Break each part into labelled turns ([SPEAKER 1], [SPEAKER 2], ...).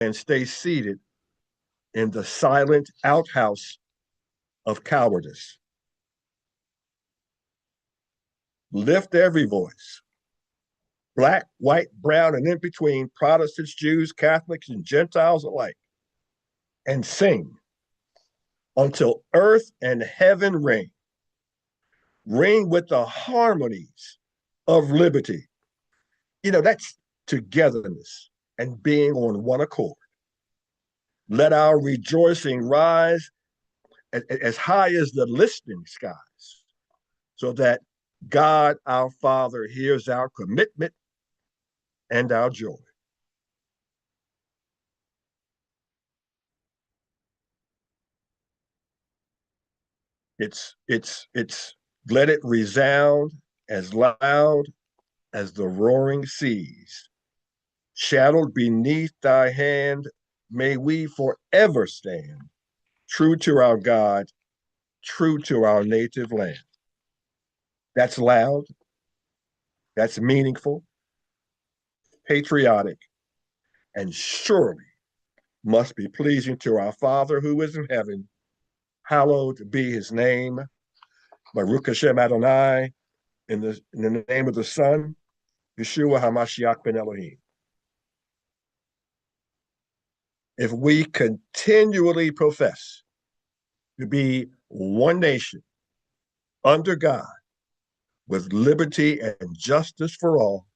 [SPEAKER 1] and stay seated in the silent outhouse of cowardice. Lift every voice, black, white, brown, and in between, Protestants, Jews, Catholics, and Gentiles alike, and sing until earth and heaven ring. Ring with the harmonies of liberty. That's togetherness and being on one accord. Let our rejoicing rise as high as the listening skies, so that God our Father hears our commitment and our joy. It's let it resound as loud as the roaring seas. Shadowed beneath thy hand, may we forever stand, true to our God, true to our native land. That's loud, that's meaningful, patriotic, and surely must be pleasing to our Father who is in heaven. Hallowed be his name. Baruch Hashem Adonai, in the name of the Son, Yeshua HaMashiach ben Elohim. If we continually profess to be one nation under God with liberty and justice for all,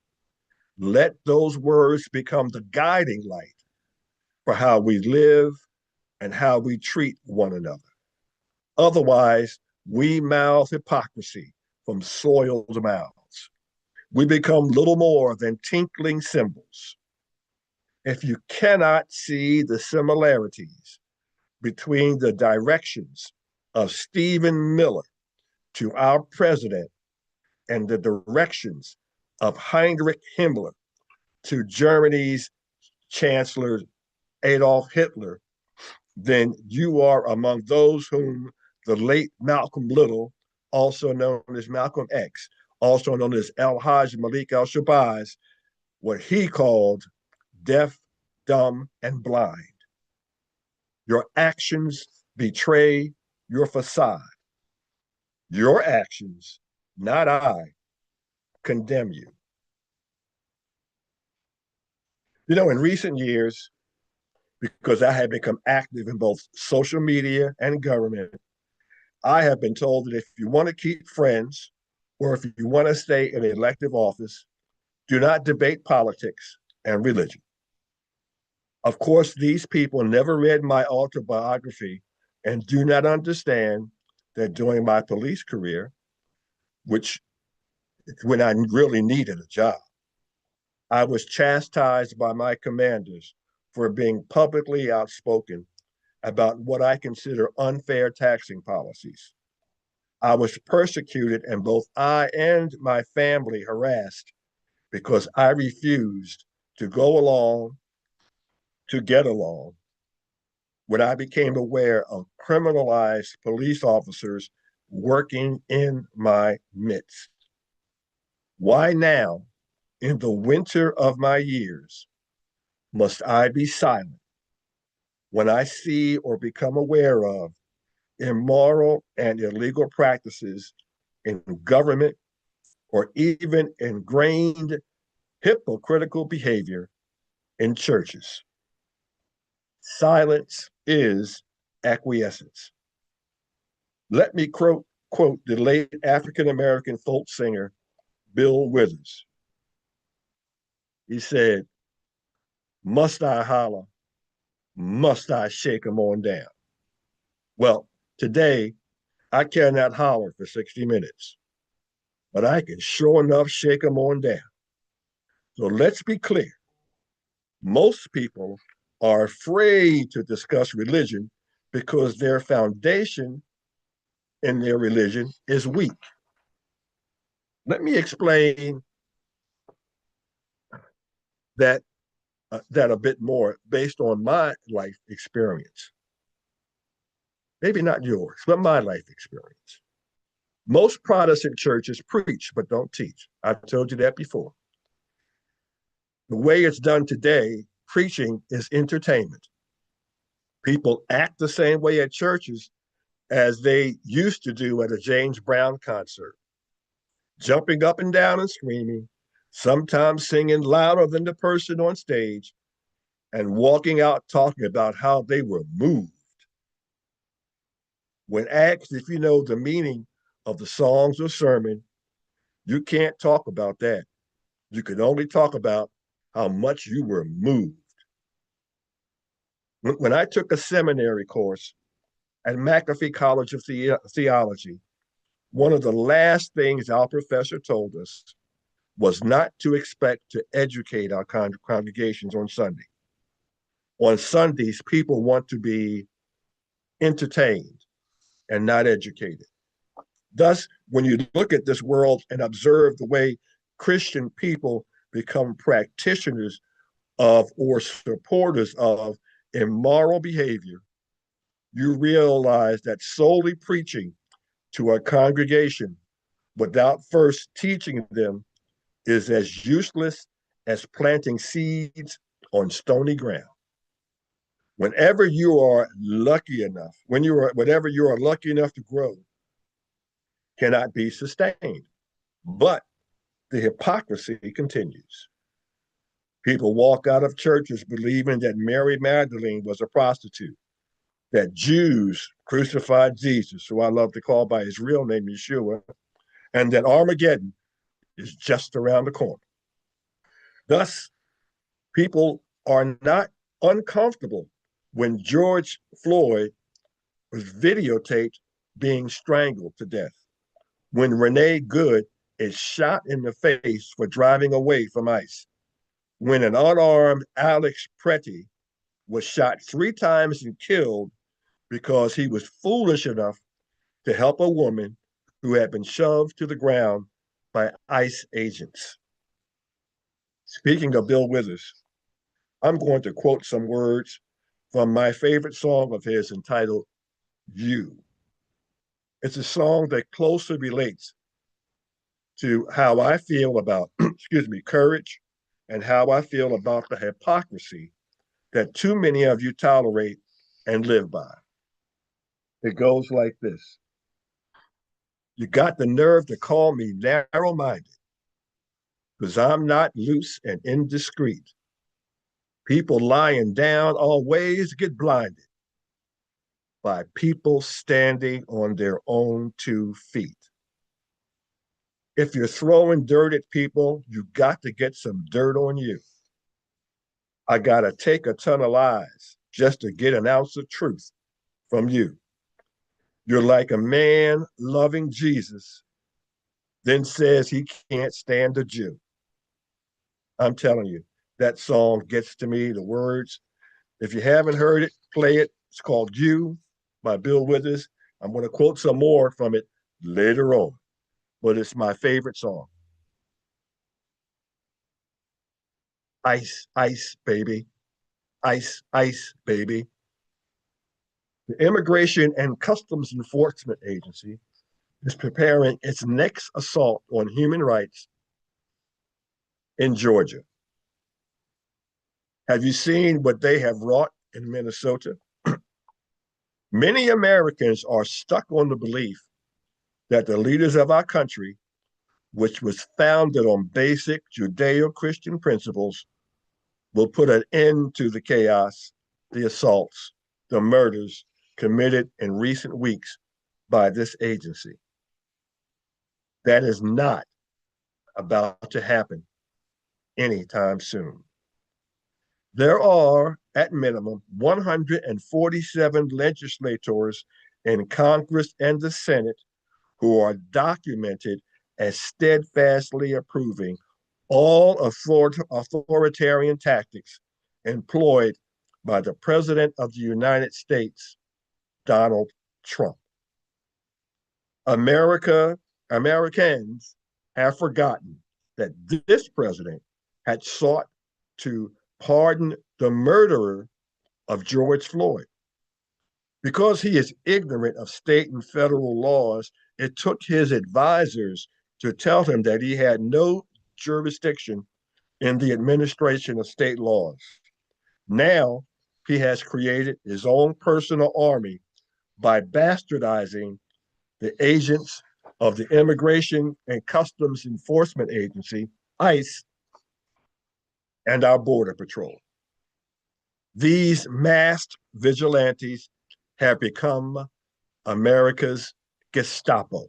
[SPEAKER 1] let those words become the guiding light for how we live and how we treat one another. Otherwise, we mouth hypocrisy from soiled mouths. We become little more than tinkling cymbals. If you cannot see the similarities between the directions of Stephen Miller to our president and the directions of Heinrich Himmler to Germany's Chancellor Adolf Hitler, then you are among those whom the late Malcolm Little, also known as Malcolm X, also known as El Hajj Malik al-Shabazz, what he called deaf, dumb, and blind. Your actions betray your facade. Your actions, not I, condemn you. In recent years, because I have become active in both social media and government, I have been told that if you want to keep friends or if you want to stay in elective office, do not debate politics and religion. Of course, these people never read my autobiography and do not understand that during my police career, which when I really needed a job, I was chastised by my commanders for being publicly outspoken about what I consider unfair taxing policies. I was persecuted and both I and my family harassed because I refused to go along to get along when I became aware of criminalized police officers working in my midst. Why now, in the winter of my years, must I be silent when I see or become aware of immoral and illegal practices in government or even ingrained hypocritical behavior in churches? Silence is acquiescence. Let me quote the late African-American folk singer, Bill Withers. He said, "Must I holler? Must I shake 'em on down?" Well, today, I cannot holler for 60 minutes, but I can sure enough shake 'em on down. So let's be clear. Most people are afraid to discuss religion because their foundation in their religion is weak. Let me explain that a bit more based on my life experience. Maybe not yours, but my life experience. Most Protestant churches preach but don't teach. I've told you that before. The way it's done today preaching is entertainment. People act the same way at churches as they used to do at a James Brown concert, jumping up and down and screaming, sometimes singing louder than the person on stage, and walking out talking about how they were moved. When asked if you know the meaning of the songs or sermon, you can't talk about that. You can only talk about how much you were moved. When I took a seminary course at McAfee College of Theology, one of the last things our professor told us was not to expect to educate our congregations on Sunday. On Sundays, people want to be entertained and not educated. Thus, when you look at this world and observe the way Christian people become practitioners of or supporters of immoral behavior, you realize that solely preaching to a congregation without first teaching them is as useless as planting seeds on stony ground. Whenever you are lucky enough, whatever you are lucky enough to grow, cannot be sustained. But the hypocrisy continues. People walk out of churches believing that Mary Magdalene was a prostitute, that Jews crucified Jesus, who I love to call by his real name, Yeshua, and that Armageddon is just around the corner. Thus, people are not uncomfortable when George Floyd was videotaped being strangled to death, when Renee Good is shot in the face for driving away from ICE, when an unarmed Alex Pretty was shot 3 times and killed because he was foolish enough to help a woman who had been shoved to the ground by ICE agents. Speaking of Bill Withers, I'm going to quote some words from my favorite song of his entitled You. It's a song that closely relates to how I feel about, courage, and how I feel about the hypocrisy that too many of you tolerate and live by. It goes like this. You got the nerve to call me narrow-minded because I'm not loose and indiscreet. People lying down always get blinded by people standing on their own 2 feet. If you're throwing dirt at people, you got to get some dirt on you. I got to take a ton of lies just to get an ounce of truth from you. You're like a man loving Jesus, then says he can't stand a Jew. I'm telling you, that song gets to me, the words. If you haven't heard it, play it. It's called You by Bill Withers. I'm going to quote some more from it later on, but it's my favorite song. Ice, ice, baby. Ice, ice, baby. The Immigration and Customs Enforcement Agency is preparing its next assault on human rights in Georgia. Have you seen what they have wrought in Minnesota? Many Americans are stuck on the belief that the leaders of our country, which was founded on basic Judeo-Christian principles, will put an end to the chaos, the assaults, the murders committed in recent weeks by this agency. That is not about to happen anytime soon. There are, at minimum, 147 legislators in Congress and the Senate who are documented as steadfastly approving all authoritarian tactics employed by the President of the United States, Donald Trump. Americans have forgotten that this president had sought to pardon the murderer of George Floyd. Because he is ignorant of state and federal laws, it took his advisors to tell him that he had no jurisdiction in the administration of state laws. Now he has created his own personal army by bastardizing the agents of the Immigration and Customs Enforcement Agency, ICE, and our Border Patrol. These masked vigilantes have become America's Gestapo.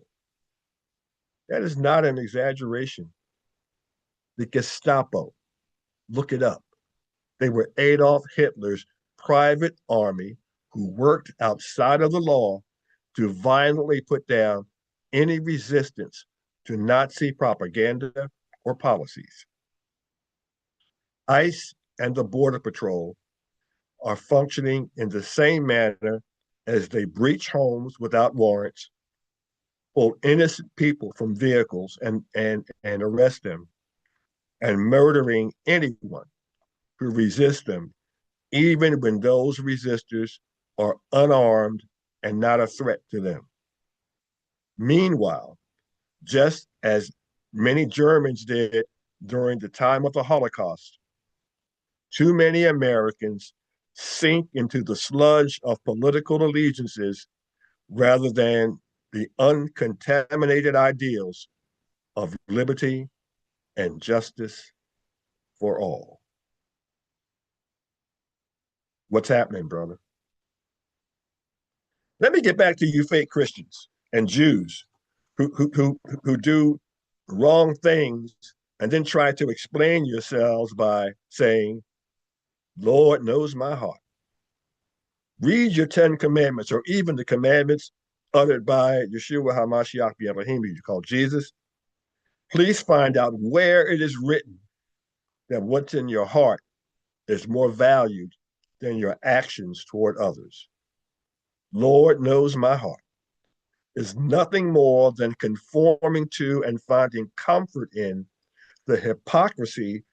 [SPEAKER 1] That is not an exaggeration. The Gestapo, look it up. They were Adolf Hitler's private army who worked outside of the law to violently put down any resistance to Nazi propaganda or policies. ICE and the Border Patrol are functioning in the same manner as they breach homes without warrants, pull innocent people from vehicles and arrest them, and murdering anyone who resists them, even when those resistors are unarmed and not a threat to them. Meanwhile, just as many Germans did during the time of the Holocaust, too many Americans sink into the sludge of political allegiances rather than the uncontaminated ideals of liberty and justice for all. What's happening, brother? Let me get back to you fake Christians and Jews who do wrong things and then try to explain yourselves by saying, Lord knows my heart. Read your 10 commandments or even the commandments uttered by Yeshua HaMashiach Elohim, you call Jesus. Please find out where it is written that what's in your heart is more valued than your actions toward others. Lord knows my heart is nothing more than conforming to and finding comfort in the hypocrisy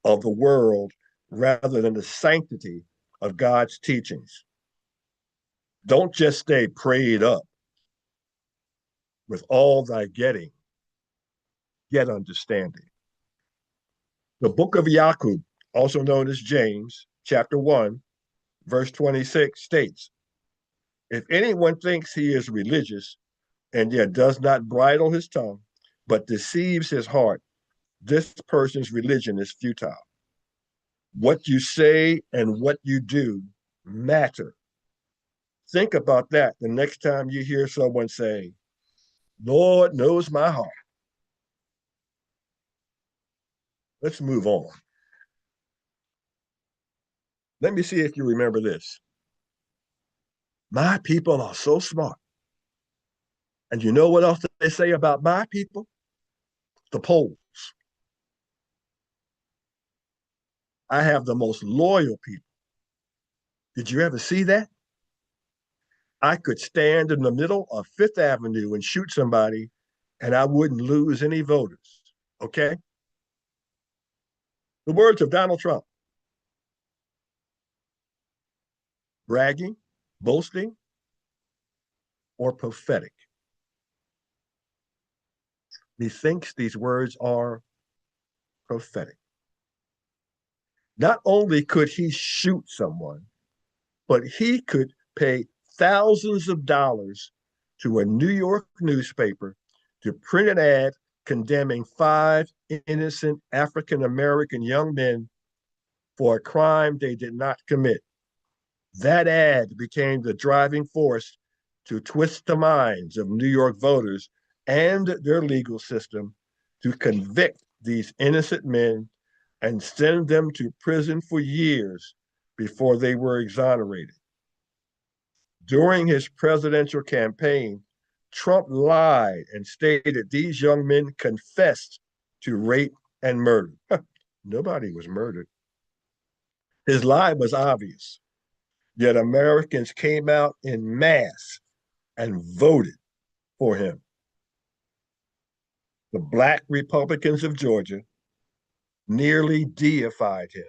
[SPEAKER 1] of the world rather than the sanctity of God's teachings. Don't just stay prayed up. With all thy getting, get understanding. The book of Yaqub, also known as James, chapter 1, verse 26 states, if anyone thinks he is religious and yet does not bridle his tongue, but deceives his heart, this person's religion is futile. What you say and what you do matter. Think about that the next time you hear someone say, Lord knows my heart. Let's move on. Let me see if you remember this. My people are so smart. And you know what else they say about my people? The Poles. I have the most loyal people. Did you ever see that? I could stand in the middle of Fifth Avenue and shoot somebody and I wouldn't lose any voters. Okay? The words of Donald Trump. Bragging, boasting, or prophetic. He thinks these words are prophetic. Not only could he shoot someone, but he could pay thousands of dollars to a New York newspaper to print an ad condemning 5 innocent African American young men for a crime they did not commit. That ad became the driving force to twist the minds of New York voters and their legal system to convict these innocent men and send them to prison for years before they were exonerated. During his presidential campaign, Trump lied and stated these young men confessed to rape and murder. Nobody was murdered. His lie was obvious, yet Americans came out in mass and voted for him. The Black Republicans of Georgia nearly deified him.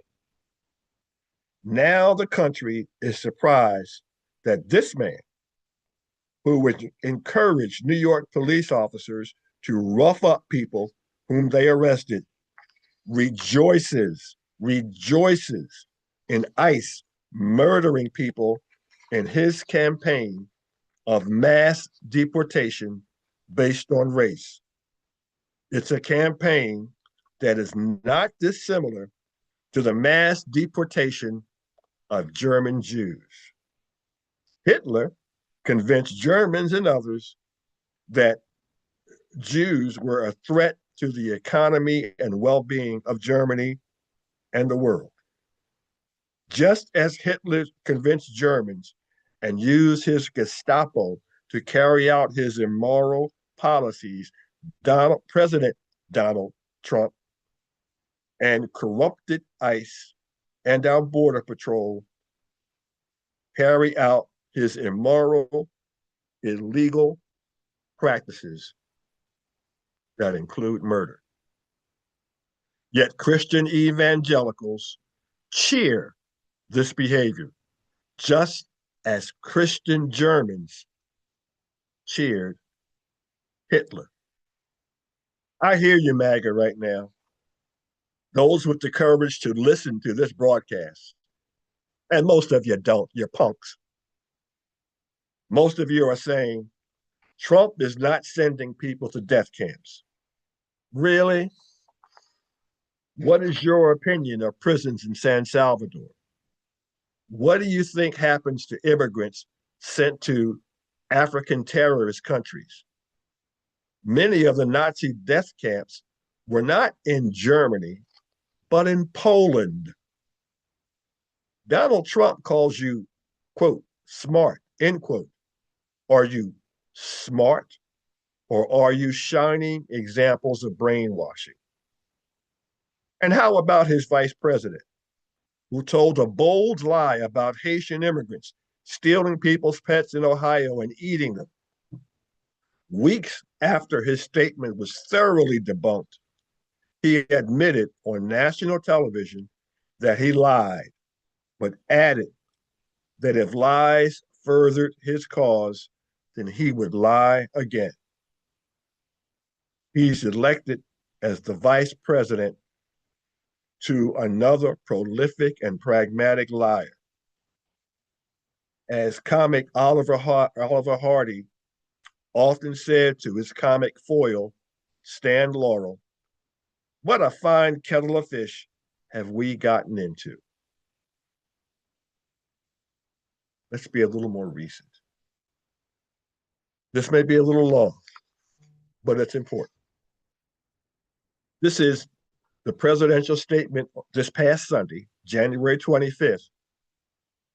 [SPEAKER 1] Now the country is surprised that this man, who would encourage New York police officers to rough up people whom they arrested, rejoices in ICE murdering people in his campaign of mass deportation based on race. It's a campaign that is not dissimilar to the mass deportation of German Jews. Hitler convinced Germans and others that Jews were a threat to the economy and well being of Germany and the world. Just as Hitler convinced Germans and used his Gestapo to carry out his immoral policies, President Donald Trump and corrupted ICE and our Border Patrol carry out his immoral, illegal practices that include murder. Yet Christian evangelicals cheer this behavior, just as Christian Germans cheered Hitler. I hear you, MAGA, right now. Those with the courage to listen to this broadcast. And most of you don't, you're punks. Most of you are saying, Trump is not sending people to death camps. Really? What is your opinion of prisons in San Salvador? What do you think happens to immigrants sent to African terrorist countries? Many of the Nazi death camps were not in Germany, but in Poland. Donald Trump calls you, quote, smart, end quote. Are you smart or are you shining examples of brainwashing? And how about his vice president, who told a bold lie about Haitian immigrants stealing people's pets in Ohio and eating them? Weeks after his statement was thoroughly debunked, he admitted on national television that he lied, but added that if lies furthered his cause, then he would lie again. He's elected as the vice president to another prolific and pragmatic liar. As comic Oliver Hardy often said to his comic foil, Stan Laurel, what a fine kettle of fish have we gotten into? Let's be a little more recent. This may be a little long, but it's important. This is the presidential statement this past Sunday, January 25th,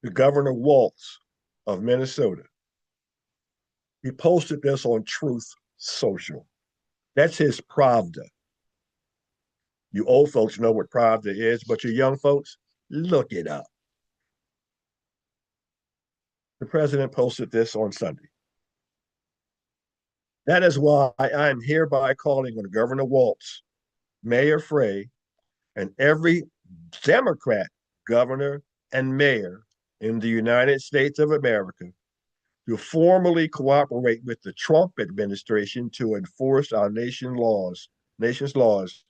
[SPEAKER 1] to Governor Walz of Minnesota. He posted this on Truth Social. That's his Pravda. You old folks know what Pravda is, but you young folks, look it up. The president posted this on Sunday. That is why I am hereby calling on Governor Walz, Mayor Frey, and every Democrat governor and mayor in the United States of America to formally cooperate with the Trump administration to enforce our nation's laws,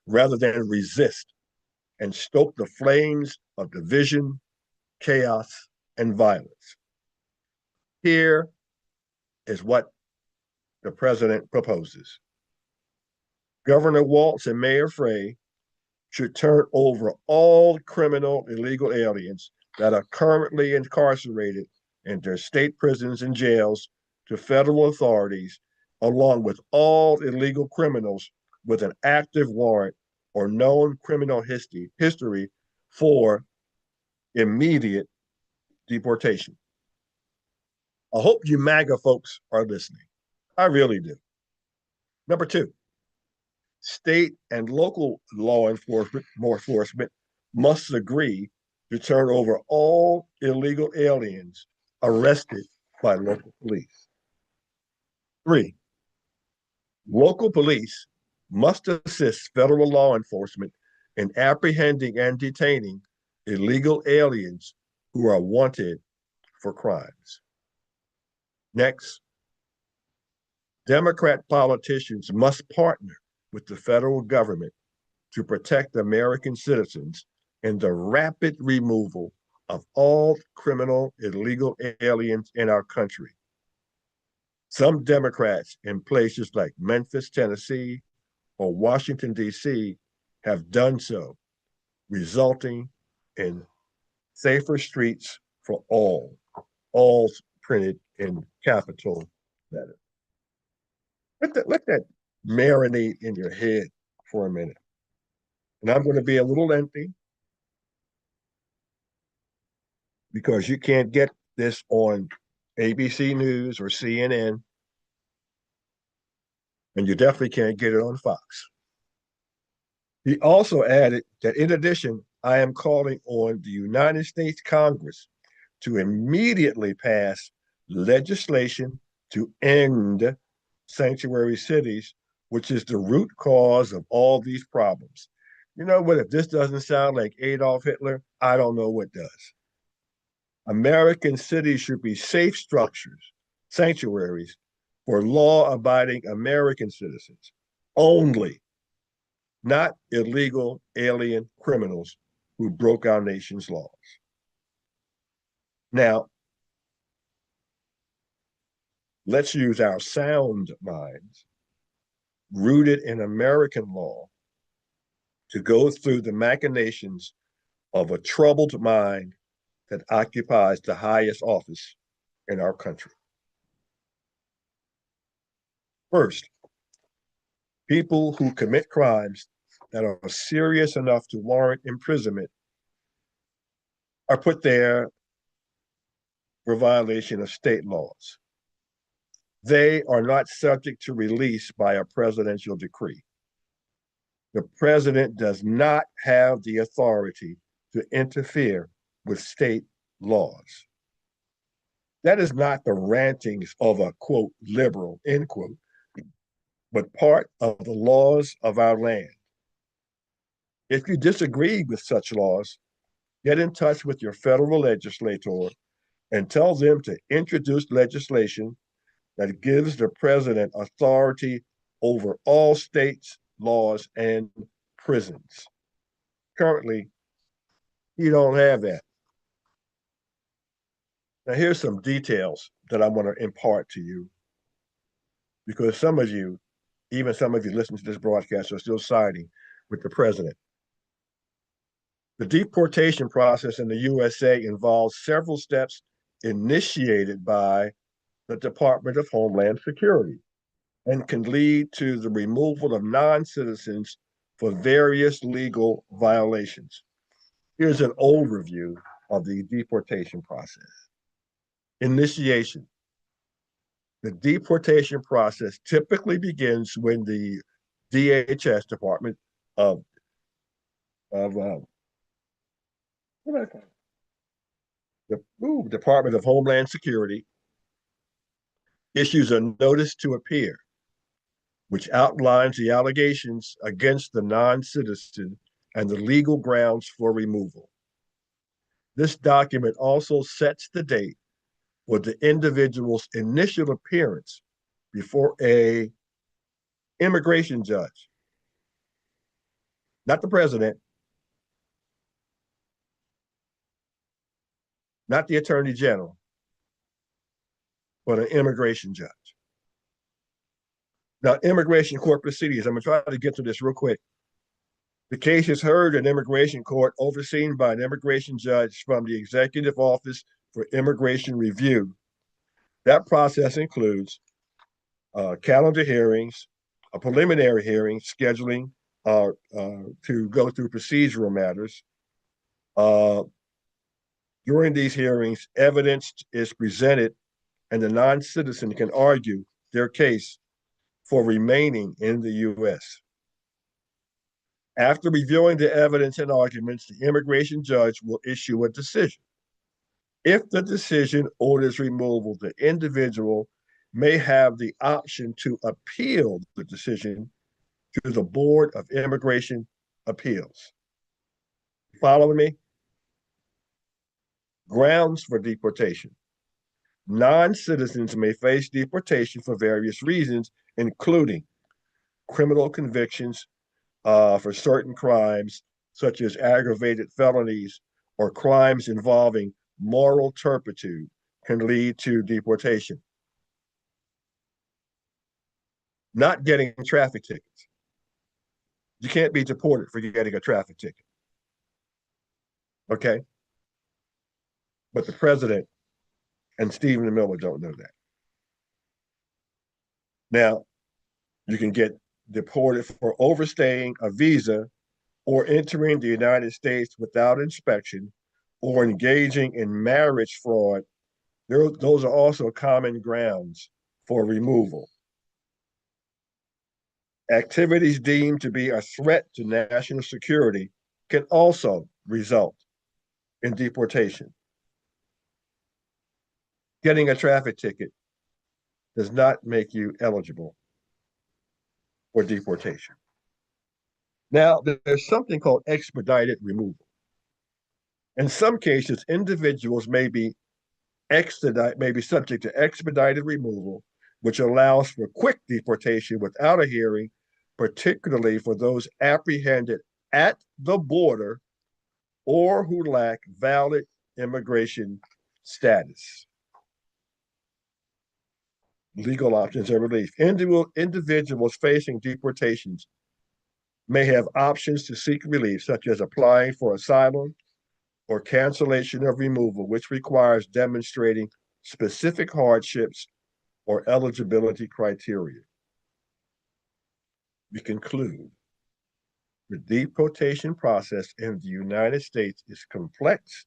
[SPEAKER 1] rather than resist and stoke the flames of division, chaos, and violence. Here is what the president proposes. Governor Walz and Mayor Frey should turn over all criminal illegal aliens that are currently incarcerated in their state prisons and jails to federal authorities, along with all illegal criminals with an active warrant or known criminal history for immediate deportation. I hope you MAGA folks are listening. I really do. Number two, state and local law enforcement must agree to turn over all illegal aliens arrested by local police. Three, local police must assist federal law enforcement in apprehending and detaining illegal aliens who are wanted for crimes. Next, Democrat politicians must partner with the federal government to protect American citizens and the rapid removal of all criminal illegal aliens in our country. Some Democrats in places like Memphis, Tennessee, or Washington, D.C., have done so, resulting in safer streets for all printed in capital letters. Let that marinate in your head for a minute. And I'm going to be a little lengthy because you can't get this on ABC News or CNN, and you definitely can't get it on Fox. He also added that in addition, I am calling on the United States Congress to immediately pass legislation to end sanctuary cities, which is the root cause of all these problems. You know what? If this doesn't sound like Adolf Hitler, I don't know what does. American cities should be safe structures, sanctuaries for law abiding American citizens only, not illegal alien criminals who broke our nation's laws. Now, let's use our sound minds, rooted in American law, to go through the machinations of a troubled mind that occupies the highest office in our country. First, people who commit crimes that are serious enough to warrant imprisonment are put there for violation of state laws. They are not subject to release by a presidential decree. The president does not have the authority to interfere with state laws. That is not the rantings of a quote liberal, end quote, but part of the laws of our land. If you disagree with such laws, get in touch with your federal legislator and tell them to introduce legislation that gives the president authority over all states, laws, and prisons. Currently, you don't have that. Now, here's some details that I want to impart to you because some of you, even some of you listening to this broadcast, are still siding with the president. The deportation process in the USA involves several steps initiated by the Department of Homeland Security and can lead to the removal of non-citizens for various legal violations. Here's an overview of the deportation process. Initiation. The deportation process typically begins when the DHS, Department of the Department of Homeland Security, issues a notice to appear, which outlines the allegations against the non-citizen and the legal grounds for removal. This document also sets the date for the individual's initial appearance before a immigration judge, not the president, not the attorney general, but an immigration judge. Now, immigration court proceedings, I'm going to try to get to this real quick. The case is heard in immigration court, overseen by an immigration judge from the Executive Office for Immigration Review. That process includes calendar hearings, a preliminary hearing, scheduling to go through procedural matters. During these hearings, evidence is presented and the non-citizen can argue their case for remaining in the U.S. After reviewing the evidence and arguments, the immigration judge will issue a decision. If the decision orders removal, the individual may have the option to appeal the decision to the Board of Immigration Appeals. Following me? Grounds for deportation. Non-citizens may face deportation for various reasons, including criminal convictions for certain crimes, such as aggravated felonies or crimes involving moral turpitude, can lead to deportation. Not getting traffic tickets. You can't be deported for getting a traffic ticket. Okay. But the president and Stephen Miller don't know that. Now, you can get deported for overstaying a visa or entering the United States without inspection or engaging in marriage fraud. Those are also common grounds for removal. Activities deemed to be a threat to national security can also result in deportation. Getting a traffic ticket does not make you eligible for deportation. Now, there's something called expedited removal. In some cases, individuals may be subject to expedited removal, which allows for quick deportation without a hearing, particularly for those apprehended at the border or who lack valid immigration status. Legal options of relief. Individuals facing deportations may have options to seek relief, such as applying for asylum or cancellation of removal, which requires demonstrating specific hardships or eligibility criteria. We conclude the deportation process in the United States is complex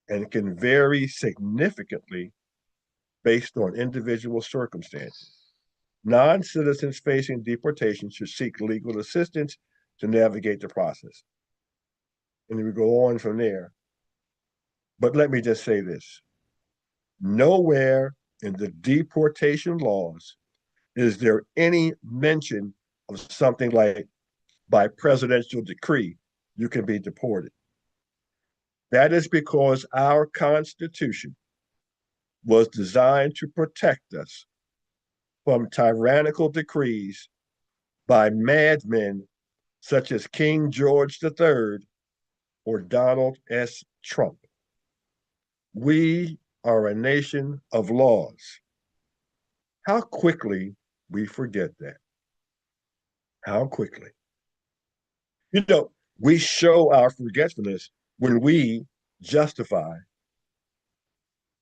[SPEAKER 1] and can vary significantly based on individual circumstances. Non-citizens facing deportation should seek legal assistance to navigate the process. And we go on from there. But let me just say this. Nowhere in the deportation laws is there any mention of something like by presidential decree, you can be deported. That is because our Constitution was designed to protect us from tyrannical decrees by madmen such as King George III or Donald S. Trump. We are a nation of laws. How quickly we forget that. How quickly. You know, we show our forgetfulness when we justify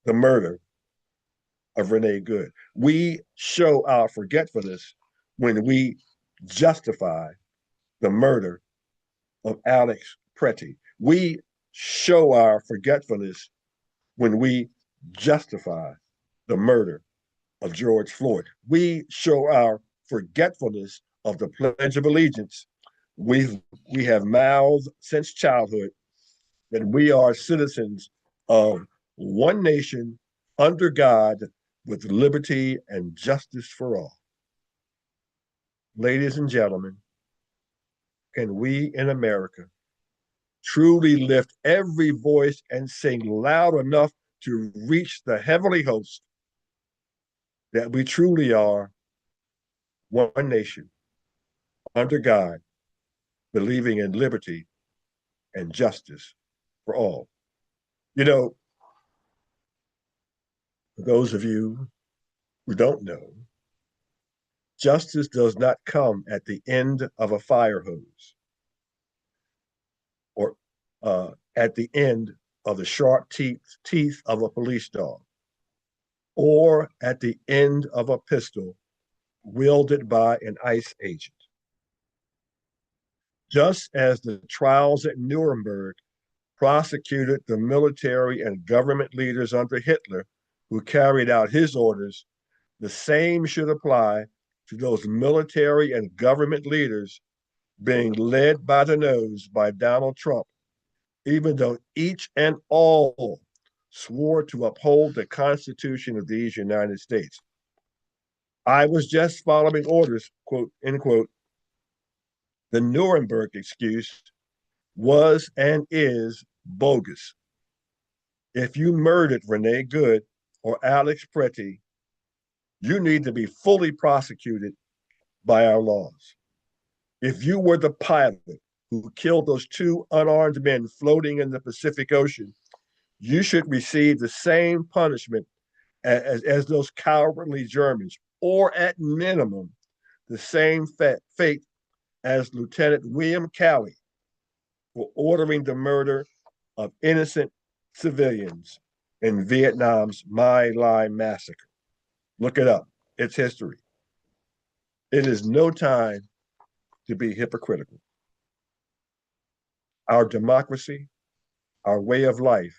[SPEAKER 1] the murder of Renee Good. We show our forgetfulness when we justify the murder of Alex Pretty. We show our forgetfulness when we justify the murder of George Floyd. We show our forgetfulness of the Pledge of Allegiance. We have mouthed since childhood that we are citizens of one nation under God with liberty and justice for all. Ladies and gentlemen, can we in America truly lift every voice and sing loud enough to reach the heavenly host that we truly are one nation under God, believing in liberty and justice for all? You know, for those of you who don't know, justice does not come at the end of a fire hose or at the end of the sharp teeth of a police dog or at the end of a pistol wielded by an ICE agent. Just as the trials at Nuremberg prosecuted the military and government leaders under Hitler who carried out his orders, the same should apply to those military and government leaders being led by the nose by Donald Trump, even though each and all swore to uphold the Constitution of these United States. I was just following orders, quote, end quote. The Nuremberg excuse was and is bogus. If you murdered Renee Good or Alex Pretty, you need to be fully prosecuted by our laws. If you were the pilot who killed those two unarmed men floating in the Pacific Ocean, you should receive the same punishment as those cowardly Germans, or at minimum, the same fate as Lieutenant William Calley for ordering the murder of innocent civilians in Vietnam's My Lai massacre. Look it up. It's history. It is no time to be hypocritical. Our democracy, our way of life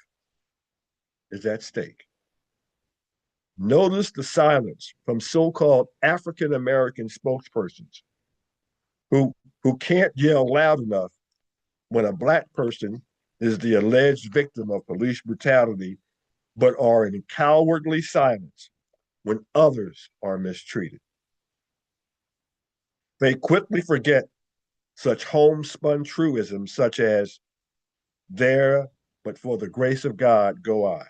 [SPEAKER 1] is at stake. Notice the silence from so-called African American spokespersons who, who can't yell loud enough when a Black person is the alleged victim of police brutality, but are in cowardly silence when others are mistreated. They quickly forget such homespun truisms such as, there, but for the grace of God go I,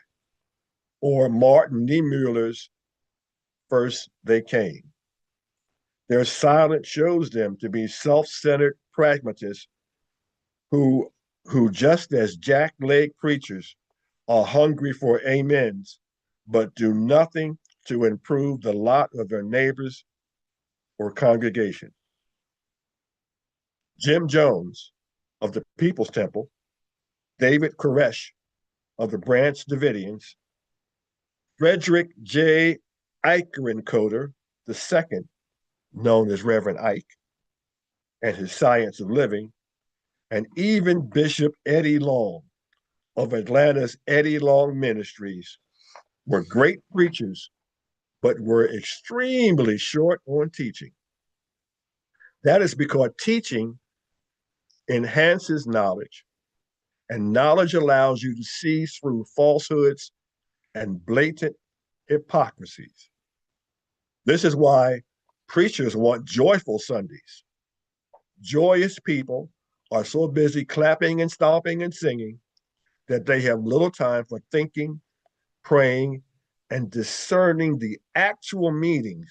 [SPEAKER 1] or Martin Niemöller's First They Came. Their silence shows them to be self-centered pragmatists who, who just as jackleg preachers are hungry for amens, but do nothing to improve the lot of their neighbors or congregation. Jim Jones of the People's Temple, David Koresh of the Branch Davidians, Frederick J. Eikerenkoder II, known as Reverend Ike, and his Science of Living, and even Bishop Eddie Long of Atlanta's Eddie Long Ministries were great preachers, but were extremely short on teaching. That is because teaching enhances knowledge, and knowledge allows you to see through falsehoods and blatant hypocrisies. This is why preachers want joyful Sundays. Joyous people are so busy clapping and stomping and singing that they have little time for thinking, praying, and discerning the actual meanings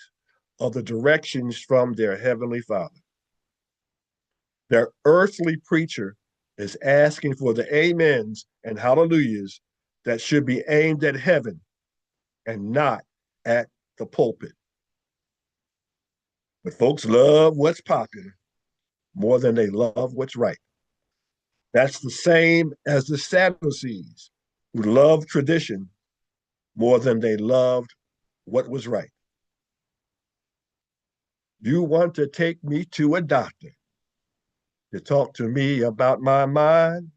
[SPEAKER 1] of the directions from their Heavenly Father. Their earthly preacher is asking for the amens and hallelujahs that should be aimed at heaven and not at the pulpit. But folks love what's popular more than they love what's right. That's the same as the Sadducees, who loved tradition more than they loved what was right. You want to take me to a doctor to talk to me about my mind,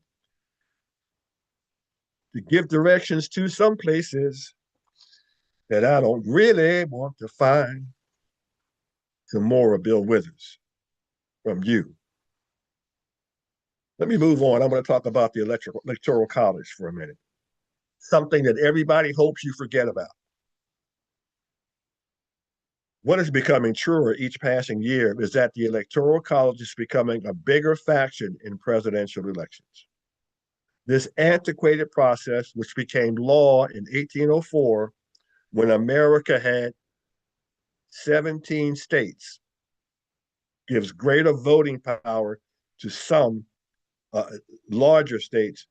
[SPEAKER 1] to give directions to some places that I don't really want to find. Some more of Bill Withers from you. Let me move on. I'm going to talk about the Electoral College for a minute, something that everybody hopes you forget about. What is becoming truer each passing year is that the Electoral College is becoming a bigger faction in presidential elections. This antiquated process, which became law in 1804 when America had 17 states, gives greater voting power to some larger states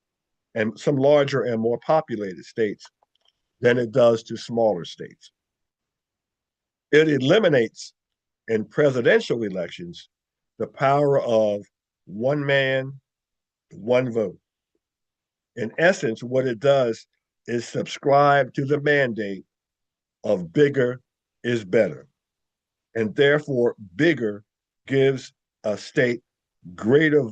[SPEAKER 1] and some larger and more populated states than it does to smaller states. It eliminates in presidential elections the power of one man, one vote. In essence, what it does is subscribe to the mandate of bigger is better. And therefore, bigger gives a state greater,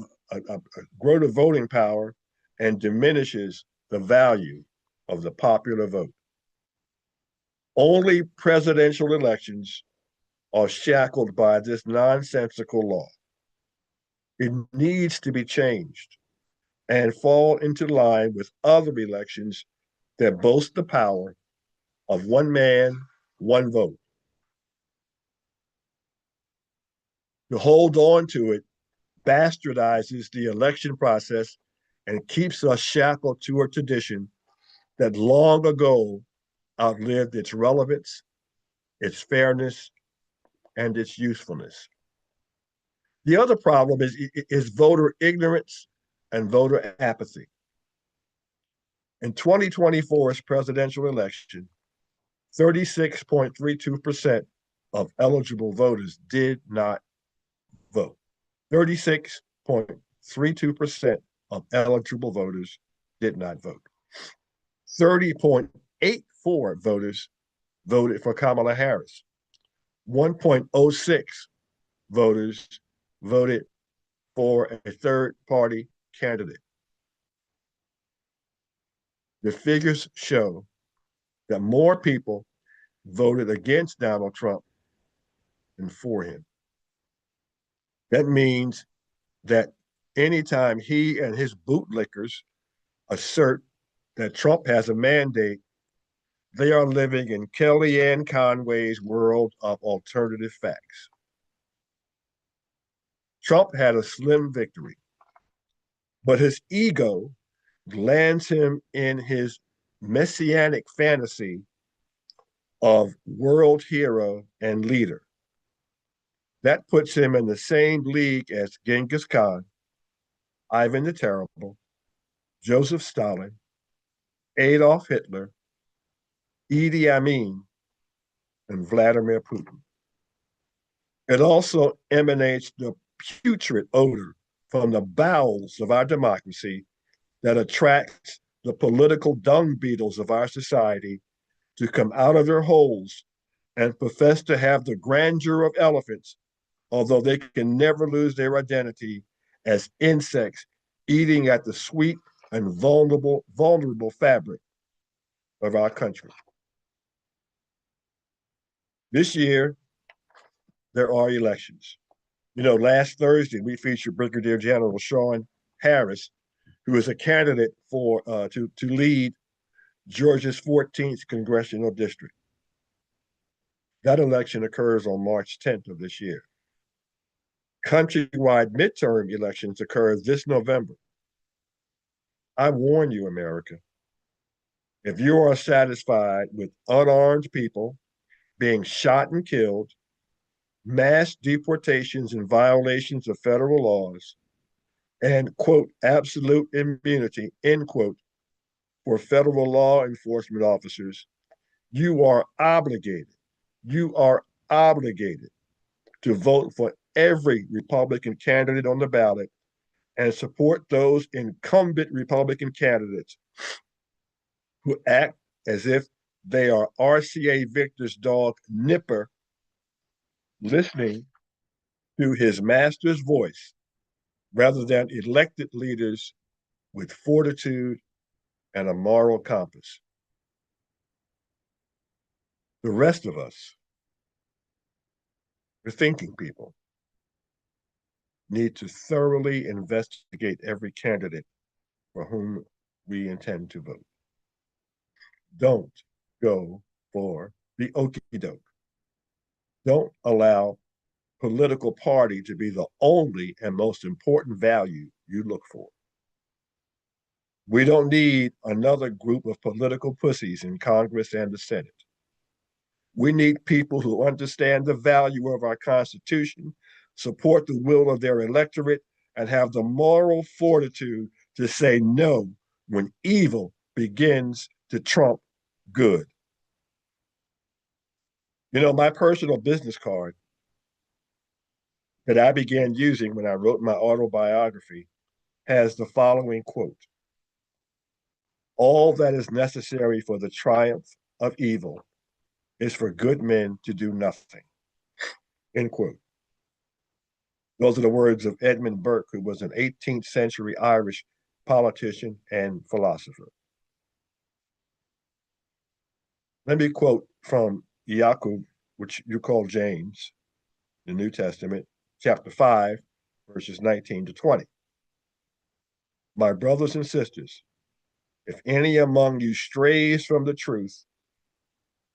[SPEAKER 1] greater voting power and diminishes the value of the popular vote. Only presidential elections are shackled by this nonsensical law. It needs to be changed and fall into line with other elections that boast the power of one man, one vote. To hold on to it bastardizes the election process and keeps us shackled to a tradition that long ago outlived its relevance, its fairness, and its usefulness. The other problem is voter ignorance and voter apathy. In 2024's presidential election, 36.32% of eligible voters did not vote. 36.32% of eligible voters did not vote. 30.84 voters voted for Kamala Harris. 1.06 voters voted for a third party candidate. The figures show that more people voted against Donald Trump than for him. That means that anytime he and his bootlickers assert that Trump has a mandate, they are living in Kellyanne Conway's world of alternative facts. Trump had a slim victory, but his ego lands him in his messianic fantasy of world hero and leader. That puts him in the same league as Genghis Khan, Ivan the Terrible, Joseph Stalin, Adolf Hitler, Idi Amin, and Vladimir Putin. It also emanates the putrid odor from the bowels of our democracy that attracts the political dung beetles of our society to come out of their holes and profess to have the grandeur of elephants, although they can never lose their identity as insects eating at the sweet and vulnerable fabric of our country. This year, there are elections. You know, last Thursday, we featured Brigadier General Sean Harris, who is a candidate for to lead Georgia's 14th congressional district. That election occurs on March 10th of this year. Countrywide midterm elections occur this November. I warn you, America, if you are satisfied with unarmed people being shot and killed, mass deportations and violations of federal laws, and, quote, absolute immunity, end quote, for federal law enforcement officers, you are obligated to vote for every Republican candidate on the ballot and support those incumbent Republican candidates who act as if they are RCA Victor's dog Nipper, listening to his master's voice rather than elected leaders with fortitude and a moral compass. The rest of us, the thinking people, need to thoroughly investigate every candidate for whom we intend to vote. Don't go for the okie doke. Don't allow political party to be the only and most important value you look for. We don't need another group of political pussies in Congress and the Senate. We need people who understand the value of our Constitution, support the will of their electorate, and have the moral fortitude to say no when evil begins to trump good. You know, my personal business card that I began using when I wrote my autobiography has the following quote: all that is necessary for the triumph of evil is for good men to do nothing. End quote. Those are the words of Edmund Burke, who was an 18th century Irish politician and philosopher. Let me quote from Jacob, which you call James, the New Testament, chapter 5, verses 19 to 20. My brothers and sisters, if any among you strays from the truth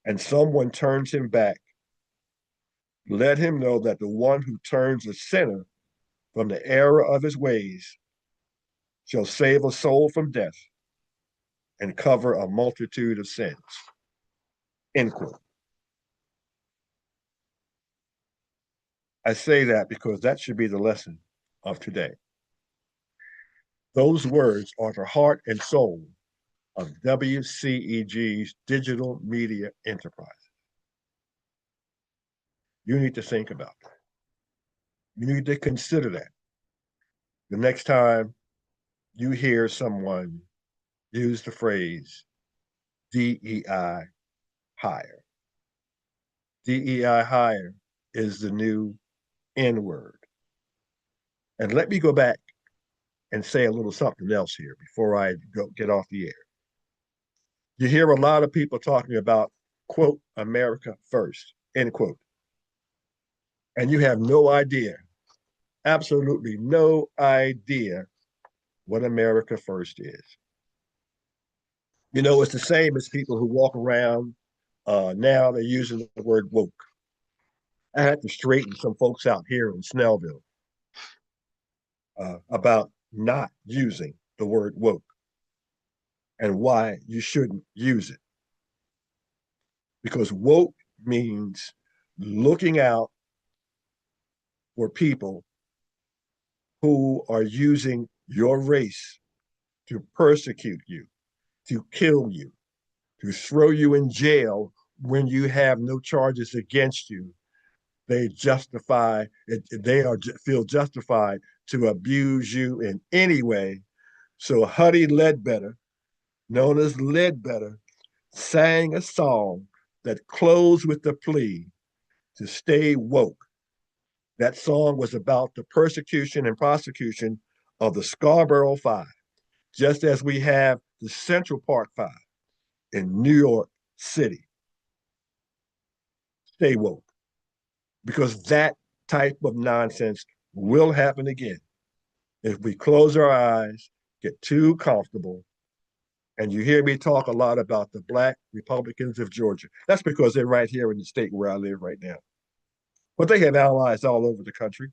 [SPEAKER 1] and someone turns him back, let him know that the one who turns a sinner from the error of his ways shall save a soul from death and cover a multitude of sins. End quote. I say that because that should be the lesson of today. Those words are the heart and soul of WCEG's digital media enterprise. You need to think about that. You need to consider that the next time you hear someone use the phrase DEI hire. DEI hire is the new N word. And let me go back and say a little something else here before I get off the air. You hear a lot of people talking about, quote, America first, end quote. And you have no idea, absolutely no idea what America first is. You know, it's the same as people who walk around now, they're using the word woke. I had to straighten some folks out here in Snellville about not using the word woke and why you shouldn't use it. Because woke means looking out for people who are using your race to persecute you, to kill you, to throw you in jail when you have no charges against you. They justify it, they are feel justified to abuse you in any way. So Huddy Ledbetter, known as Ledbetter, sang a song that closed with the plea to stay woke. That song was about the persecution and prosecution of the Scarborough Five, just as we have the Central Park Five in New York City. Stay woke, because that type of nonsense will happen again if we close our eyes, get too comfortable. And you hear me talk a lot about the Black Republicans of Georgia. That's because they're right here in the state where I live right now. But they have allies all over the country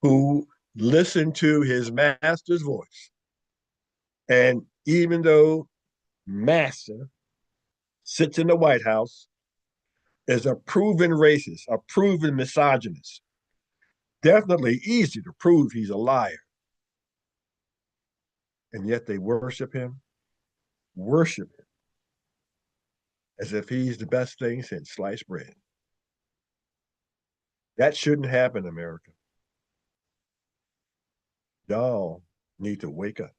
[SPEAKER 1] who listen to his master's voice. And even though Master sits in the White House, is a proven racist, a proven misogynist, definitely easy to prove he's a liar. And yet they worship him as if he's the best thing since sliced bread. That shouldn't happen, America. Y'all need to wake up.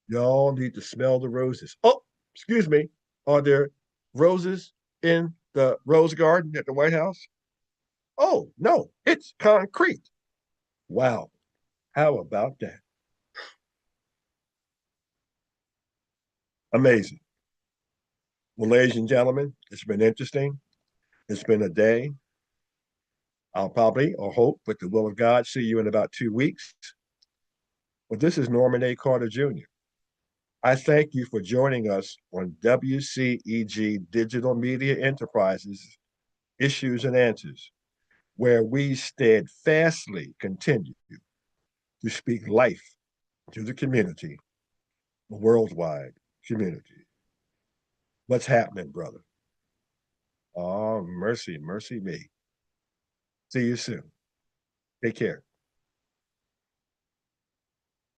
[SPEAKER 1] Y'all need to smell the roses. Oh, excuse me. Are there roses in the rose garden at the White House? Oh, no, it's concrete. Wow. How about that? Amazing. Well, ladies and gentlemen, it's been interesting. It's been a day. I'll probably, or hope, with the will of God, see you in about 2 weeks. Well, this is Norman A. Carter Jr. I thank you for joining us on WCEG Digital Media Enterprises Issues and Answers, where we steadfastly continue to speak life to the community, the worldwide community. What's happening, brother? Oh, mercy, mercy me. See you soon. Take care.